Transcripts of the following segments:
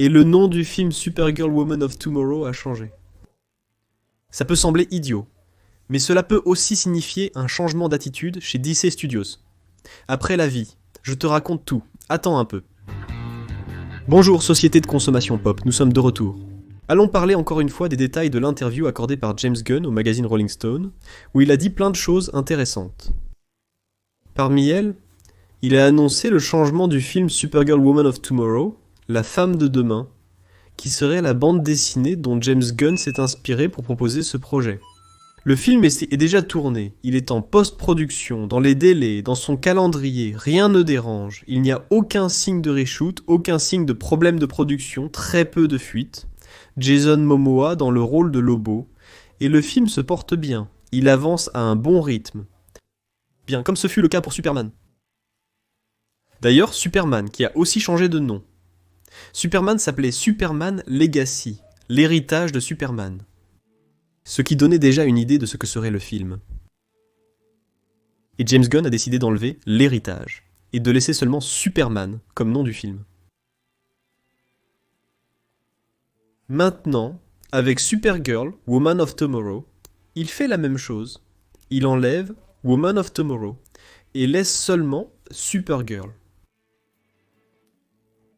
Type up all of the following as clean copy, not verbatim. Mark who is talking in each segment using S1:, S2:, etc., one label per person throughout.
S1: Et le nom du film Supergirl Woman of Tomorrow a changé. Ça peut sembler idiot, mais cela peut aussi signifier un changement d'attitude chez DC Studios. Après la vie, je te raconte tout, attends un peu. Bonjour société de consommation pop, nous sommes de retour. Allons parler encore une fois des détails de l'interview accordée par James Gunn au magazine Rolling Stone, où il a dit plein de choses intéressantes. Parmi elles, il a annoncé le changement du film Supergirl Woman of Tomorrow, La femme de demain, qui serait la bande dessinée dont James Gunn s'est inspiré pour proposer ce projet. Le film est déjà tourné, il est en post-production, dans les délais, dans son calendrier, rien ne dérange, il n'y a aucun signe de reshoot, aucun signe de problème de production, très peu de fuites. Jason Momoa dans le rôle de Lobo, et le film se porte bien, il avance à un bon rythme. Bien, comme ce fut le cas pour Superman. D'ailleurs, Superman, qui a aussi changé de nom. Superman s'appelait Superman Legacy, l'héritage de Superman. Ce qui donnait déjà une idée de ce que serait le film. Et James Gunn a décidé d'enlever l'héritage, et de laisser seulement Superman comme nom du film. Maintenant, avec Supergirl, Woman of Tomorrow, il fait la même chose. Il enlève Woman of Tomorrow, et laisse seulement Supergirl.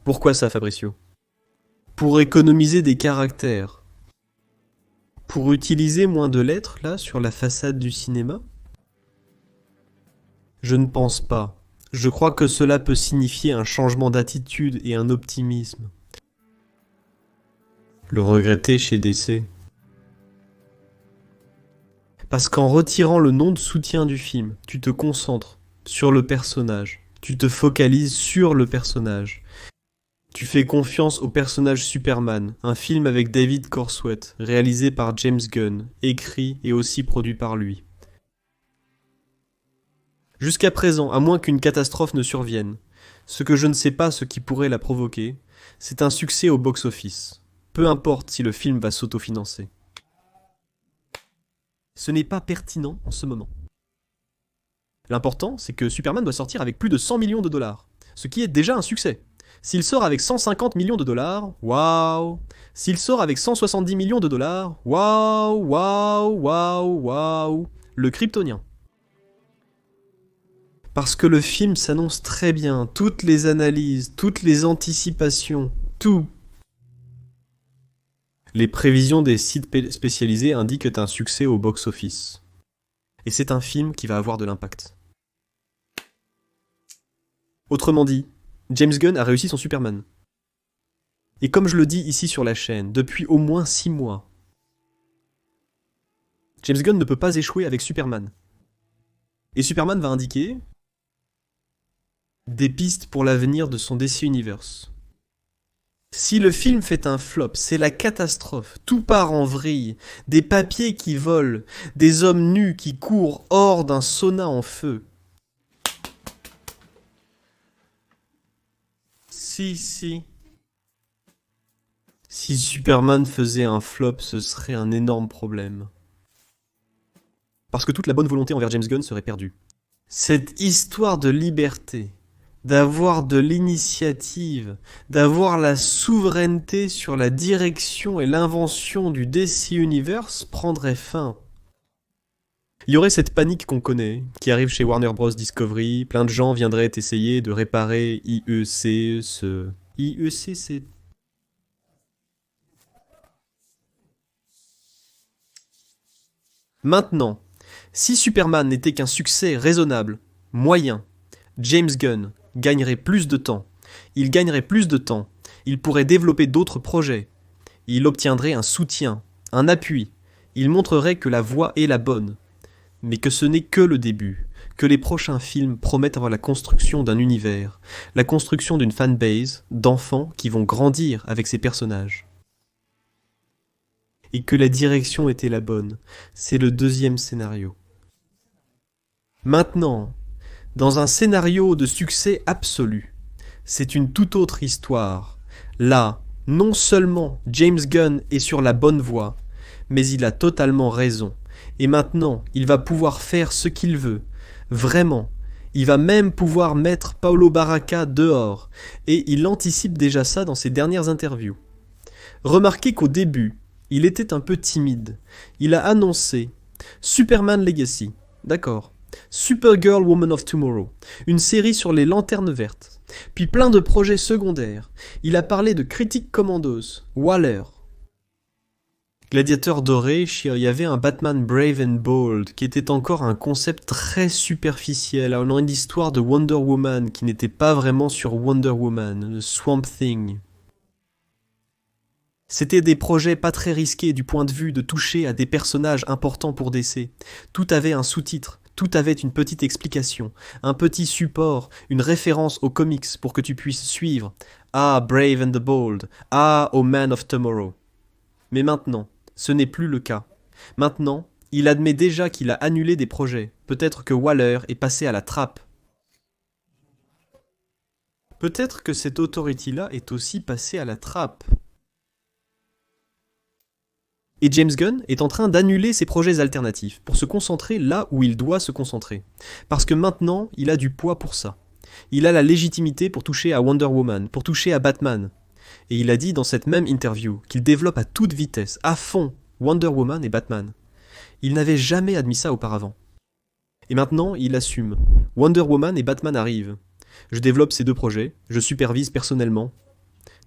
S1: Pourquoi ça, Fabricio ? Pour économiser des caractères. Pour utiliser moins de lettres, là, sur la façade du cinéma ? Je ne pense pas. Je crois que cela peut signifier un changement d'attitude et un optimisme. Le regretter chez DC. Parce qu'en retirant le nom de soutien du film, tu te concentres sur le personnage. Tu te focalises sur le personnage. Tu fais confiance au personnage Superman, un film avec David Cornswet, réalisé par James Gunn, écrit et aussi produit par lui. Jusqu'à présent, à moins qu'une catastrophe ne survienne, ce que je ne sais pas ce qui pourrait la provoquer, c'est un succès au box-office. Peu importe si le film va s'autofinancer. Ce n'est pas pertinent en ce moment. L'important, c'est que Superman doit sortir avec plus de 100 millions de dollars, ce qui est déjà un succès. S'il sort avec 150 millions de dollars, waouh. S'il sort avec 170 millions de dollars, waouh, waouh, waouh, waouh. Le kryptonien. Parce que le film s'annonce très bien, toutes les analyses, toutes les anticipations, tout. Les prévisions des sites spécialisés indiquent un succès au box-office. Et c'est un film qui va avoir de l'impact. Autrement dit, James Gunn a réussi son Superman. Et comme je le dis ici sur la chaîne, depuis au moins 6 mois, James Gunn ne peut pas échouer avec Superman. Et Superman va indiquer des pistes pour l'avenir de son DC Universe. Si le film fait un flop, c'est la catastrophe, tout part en vrille, des papiers qui volent, des hommes nus qui courent hors d'un sauna en feu. Si Superman faisait un flop, ce serait un énorme problème. Parce que toute la bonne volonté envers James Gunn serait perdue. Cette histoire de liberté, d'avoir de l'initiative, d'avoir la souveraineté sur la direction et l'invention du DC Universe prendrait fin. Il y aurait cette panique qu'on connaît, qui arrive chez Warner Bros. Discovery, plein de gens viendraient essayer de réparer IEC, IEC, c'est... Maintenant, si Superman n'était qu'un succès raisonnable, moyen, James Gunn gagnerait plus de temps. Il gagnerait plus de temps. Il pourrait développer d'autres projets. Il obtiendrait un soutien, un appui. Il montrerait que la voie est la bonne. Mais que ce n'est que le début. Que les prochains films promettent avoir la construction d'un univers, la construction d'une fanbase, d'enfants qui vont grandir avec ces personnages. Et que la direction était la bonne. C'est le deuxième scénario. Maintenant, dans un scénario de succès absolu, c'est une toute autre histoire. Là, non seulement James Gunn est sur la bonne voie, mais il a totalement raison. Et maintenant, il va pouvoir faire ce qu'il veut. Vraiment. Il va même pouvoir mettre Paulo Baraka dehors, et il anticipe déjà ça dans ses dernières interviews. Remarquez qu'au début, il était un peu timide. Il a annoncé Superman Legacy, d'accord, Supergirl Woman of Tomorrow, une série sur les lanternes vertes, puis plein de projets secondaires. Il a parlé de Critic Commandos, Waller, Gladiateur doré, il y avait un Batman Brave and Bold, qui était encore un concept très superficiel, on a une histoire de Wonder Woman qui n'était pas vraiment sur Wonder Woman, le Swamp Thing. C'était des projets pas très risqués du point de vue de toucher à des personnages importants pour DC. Tout avait un sous-titre, tout avait une petite explication, un petit support, une référence aux comics pour que tu puisses suivre. Ah, Brave and the Bold, ah, oh Man of Tomorrow. Mais maintenant, ce n'est plus le cas. Maintenant, il admet déjà qu'il a annulé des projets. Peut-être que Waller est passé à la trappe. Peut-être que cette authority-là est aussi passée à la trappe. Et James Gunn est en train d'annuler ses projets alternatifs pour se concentrer là où il doit se concentrer. Parce que maintenant, il a du poids pour ça. Il a la légitimité pour toucher à Wonder Woman, pour toucher à Batman. Et il a dit dans cette même interview qu'il développe à toute vitesse, à fond, Wonder Woman et Batman. Il n'avait jamais admis ça auparavant. Et maintenant, il assume. Wonder Woman et Batman arrivent. Je développe ces deux projets, je supervise personnellement.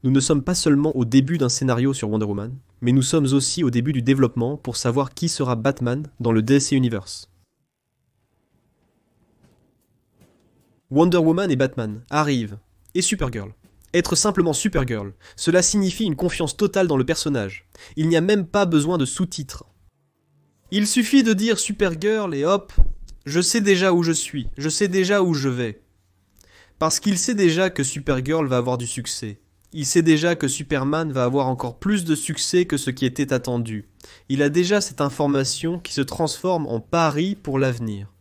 S1: Nous ne sommes pas seulement au début d'un scénario sur Wonder Woman, mais nous sommes aussi au début du développement pour savoir qui sera Batman dans le DC Universe. Wonder Woman et Batman arrivent, et Supergirl. Être simplement Supergirl, cela signifie une confiance totale dans le personnage. Il n'y a même pas besoin de sous-titres. Il suffit de dire Supergirl et hop, je sais déjà où je suis, je sais déjà où je vais. Parce qu'il sait déjà que Supergirl va avoir du succès. Il sait déjà que Superman va avoir encore plus de succès que ce qui était attendu. Il a déjà cette information qui se transforme en pari pour l'avenir.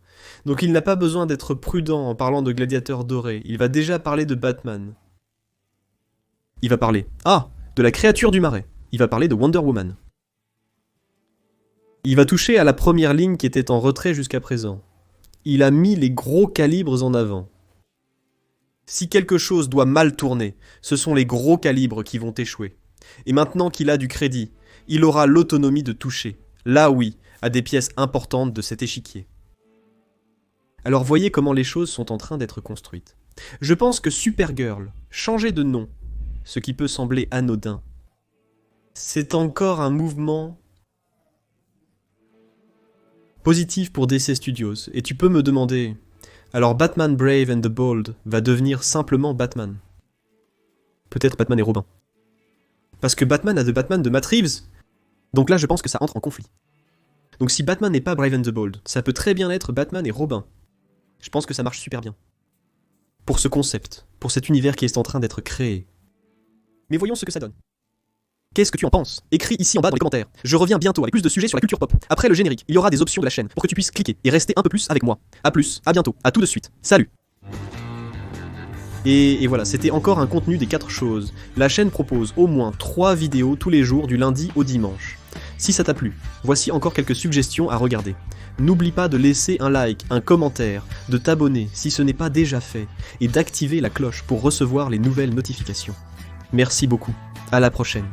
S1: Donc il n'a pas besoin d'être prudent en parlant de Gladiateur doré, il va déjà parler de Batman. Il va parler, de la créature du marais. Il va parler de Wonder Woman. Il va toucher à la première ligne qui était en retrait jusqu'à présent. Il a mis les gros calibres en avant. Si quelque chose doit mal tourner, ce sont les gros calibres qui vont échouer. Et maintenant qu'il a du crédit, il aura l'autonomie de toucher, là oui, à des pièces importantes de cet échiquier. Alors voyez comment les choses sont en train d'être construites. Je pense que Supergirl, changer de nom, ce qui peut sembler anodin, c'est encore un mouvement positif pour DC Studios. Et tu peux me demander, alors Batman Brave and the Bold va devenir simplement Batman. Peut-être Batman et Robin. Parce que Batman a de Batman de Matt Reeves. Donc là je pense que ça entre en conflit. Donc si Batman n'est pas Brave and the Bold, ça peut très bien être Batman et Robin. Je pense que ça marche super bien. Pour ce concept, pour cet univers qui est en train d'être créé. Mais voyons ce que ça donne. Qu'est-ce que tu en penses? Écris ici en bas dans les commentaires. Je reviens bientôt avec plus de sujets sur la culture pop. Après le générique, il y aura des options de la chaîne pour que tu puisses cliquer et rester un peu plus avec moi. A plus, à bientôt, à tout de suite. Salut! Et voilà, c'était encore un contenu des 4 choses. La chaîne propose au moins 3 vidéos tous les jours du lundi au dimanche. Si ça t'a plu, voici encore quelques suggestions à regarder. N'oublie pas de laisser un like, un commentaire, de t'abonner si ce n'est pas déjà fait, et d'activer la cloche pour recevoir les nouvelles notifications. Merci beaucoup, à la prochaine.